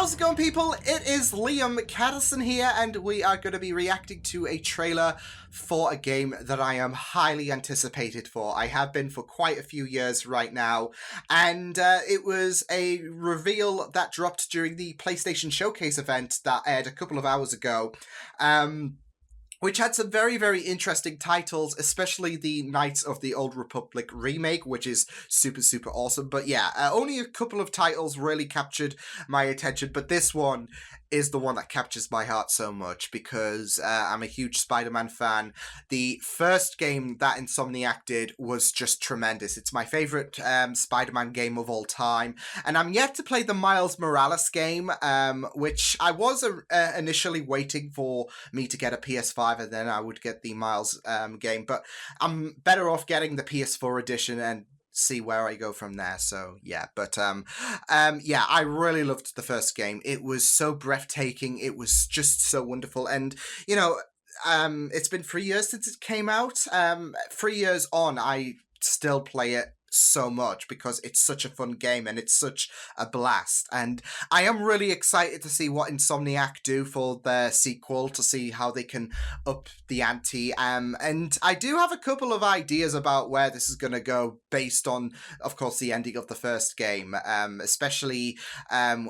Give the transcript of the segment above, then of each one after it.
How's it going, people? It is Liam Caddison here, and we are going to be reacting to a trailer for a game that I am highly anticipated for. I have been for quite a few years right now, and it was a reveal that dropped during the PlayStation Showcase event that aired a couple of hours ago. Which had some very, very interesting titles, especially the Knights of the Old Republic remake, which is super, super awesome. But yeah, only a couple of titles really captured my attention, but this one is the one that captures my heart so much because I'm a huge Spider-Man fan. The first game that Insomniac did was just tremendous. It's my favorite Spider-Man game of all time, and I'm yet to play the Miles Morales game, which I was initially waiting for me to get a PS5 and then I would get the Miles game, but I'm better off getting the PS4 edition and see where I go from there. So yeah, but yeah, I really loved the first game. It was so breathtaking. It was just so wonderful, and you know, it's been 3 years since it came out. 3 years on, I still play it so much because it's such a fun game and it's such a blast, and I am really excited to see what Insomniac do for their sequel, to see how they can up the ante, and I do have a couple of ideas about where this is going to go based on, of course, the ending of the first game, especially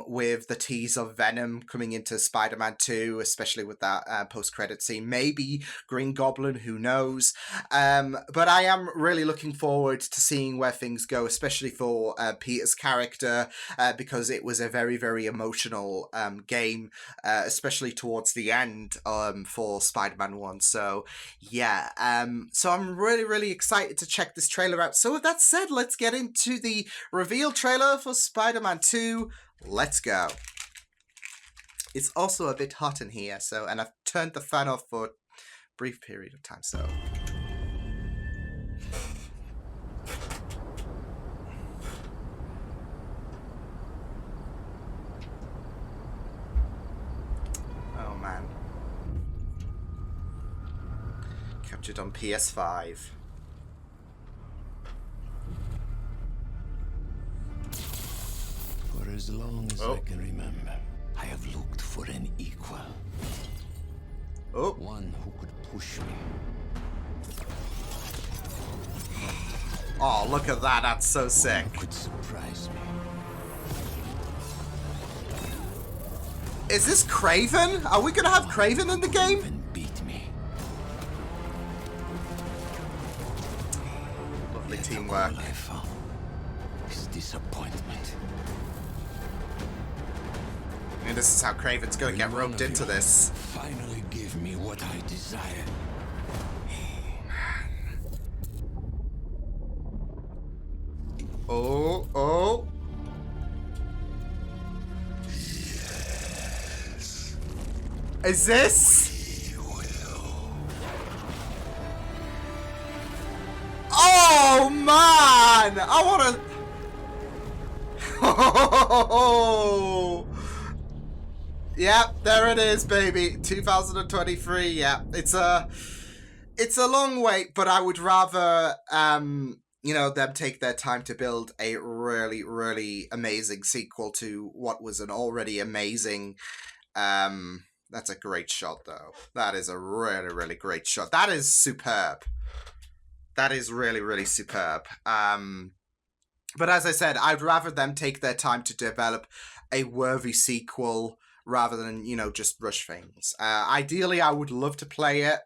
with the tease of Venom coming into Spider-Man 2, especially with that post-credit scene, maybe Green Goblin, who knows, but I am really looking forward to seeing where things go, especially for Peter's character, because it was a very, very emotional game, especially towards the end for Spider-Man 1. So yeah, so I'm really, really excited to check this trailer out. So with that said, let's get into the reveal trailer for Spider-Man 2. Let's go. It's also a bit hot in here, so, and I've turned the fan off for a brief period of time, so... Man. Captured on PS5. For as long as I can remember, I have looked for an equal. One who could push me. Oh, look at that. That's so sick. One could surprise me. Is this Kraven? Are we gonna have Kraven in the game? Even beat me. Lovely teamwork. All I found is disappointment. And this is how Kraven's gonna get roped into this. Finally give me what I desire. Oh. Is this? Oh man! I wanna. Oh. Yep, there it is, baby. 2023. Yeah, it's a long wait, but I would rather you know, them take their time to build a really, really amazing sequel to what was an already amazing. That's a great shot, though. That is a really, really great shot. That is superb. That is really, really superb. But as I said, I'd rather them take their time to develop a worthy sequel rather than, you know, just rush things. Ideally, I would love to play it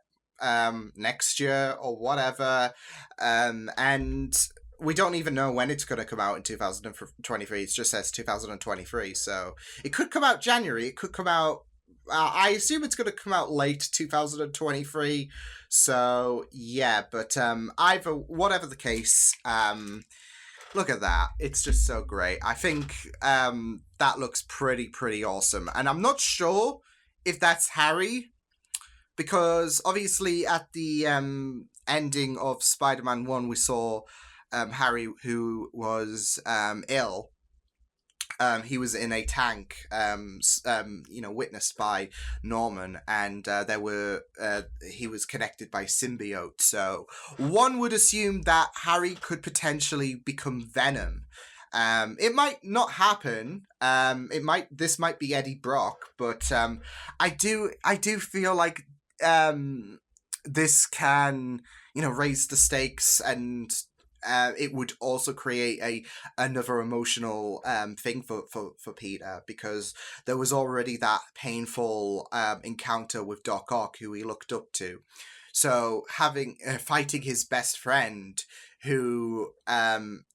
next year or whatever. And we don't even know when it's going to come out in 2023. It just says 2023. So it could come out January. It could come out... I assume it's going to come out late 2023. So yeah, but either, whatever the case, look at that. It's just so great. I think that looks pretty awesome. And I'm not sure if that's Harry, because obviously at the ending of Spider-Man 1, we saw Harry, who was ill. He was in a tank, you know, witnessed by Norman, and he was connected by symbiote. So one would assume that Harry could potentially become Venom. It might not happen. This might be Eddie Brock, but I do feel like this can, raise the stakes, and it would also create another emotional thing for Peter, because there was already that painful encounter with Doc Ock, who he looked up to. So fighting his best friend, who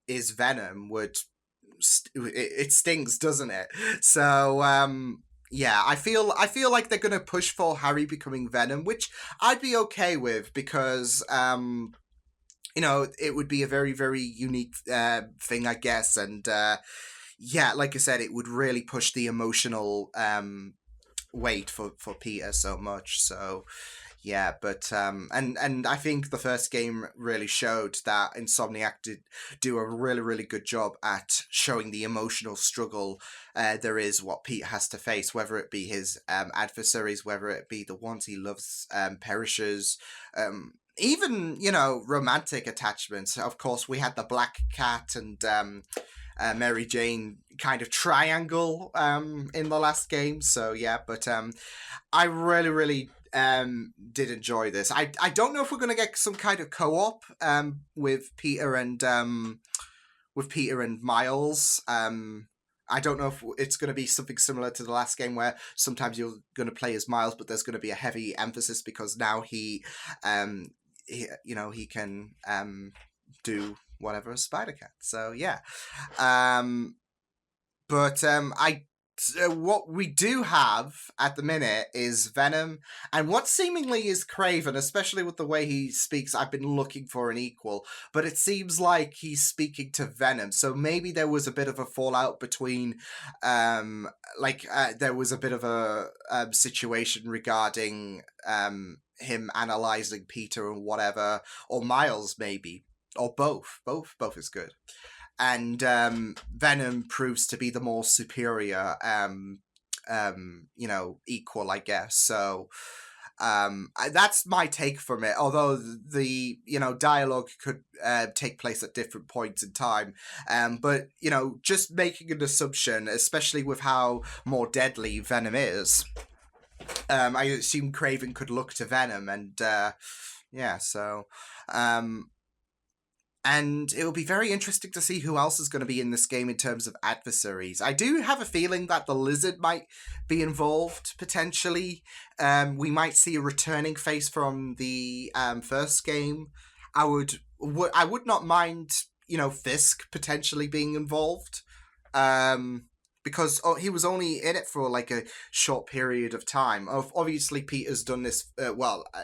is Venom, it stings, doesn't it? So yeah, I feel like they're gonna push for Harry becoming Venom, which I'd be okay with, because it would be a very, very unique thing, I guess. And yeah, like I said, it would really push the emotional weight for Peter so much. So yeah, but and I think the first game really showed that Insomniac did do a really, really good job at showing the emotional struggle there is, what Pete has to face, whether it be his adversaries, whether it be the ones he loves, perishers, even, romantic attachments. Of course, we had the Black Cat and Mary Jane kind of triangle in the last game. So yeah, but I really, really did enjoy this. I don't know if we're going to get some kind of co-op with Peter and Miles. I don't know if it's going to be something similar to the last game, where sometimes you're going to play as Miles, but there's going to be a heavy emphasis because now he can do whatever a spider can. So yeah, but what we do have at the minute is Venom, and what seemingly is Craven, especially with the way he speaks. I've been looking for an equal, but it seems like he's speaking to Venom. So maybe there was a bit of a fallout between, there was a bit of a situation regarding him analyzing Peter and whatever, or Miles maybe, or both. Both is good. And Venom proves to be the more superior, equal, I guess. So that's my take from it. Although the dialogue could take place at different points in time, but just making an assumption, especially with how more deadly Venom is, I assume Craven could look to Venom, and yeah, so. And it will be very interesting to see who else is going to be in this game in terms of adversaries. I do have a feeling that the Lizard might be involved, potentially. We might see a returning face from the first game. I would not mind, Fisk potentially being involved. Because he was only in it for like a short period of time. Obviously, Peter's done this,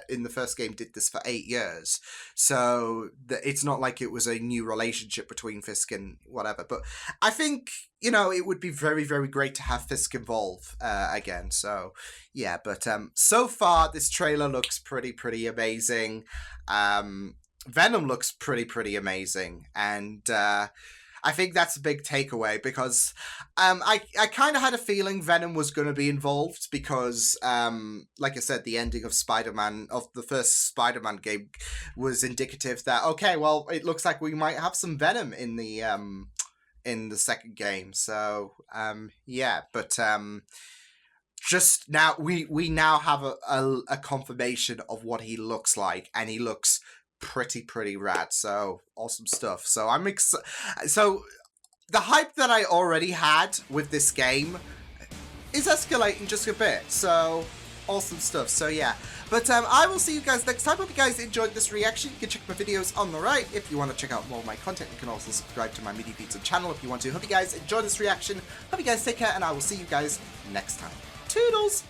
in the first game, did this for 8 years. So it's not like it was a new relationship between Fisk and whatever. But I think, it would be very, very great to have Fisk involved again. So, yeah, but so far, this trailer looks pretty, pretty amazing. Venom looks pretty, pretty amazing. And I think that's a big takeaway, because I kind of had a feeling Venom was going to be involved, because, like I said, the ending of the first Spider-Man game was indicative that, okay, well, it looks like we might have some Venom in the second game. So, yeah, but just now, we now have a confirmation of what he looks like, and he looks pretty rad. So awesome stuff. So I'm excited. So the hype that I already had with this game is escalating just a bit. So awesome stuff. So yeah, but I will see you guys next time. Hope you guys enjoyed this reaction. You can check my videos on the right if you want to check out more of my content. You can also subscribe to my Media Pizza channel if you want to. Hope you guys enjoyed this reaction. Hope you guys take care, and I will see you guys next time. Toodles!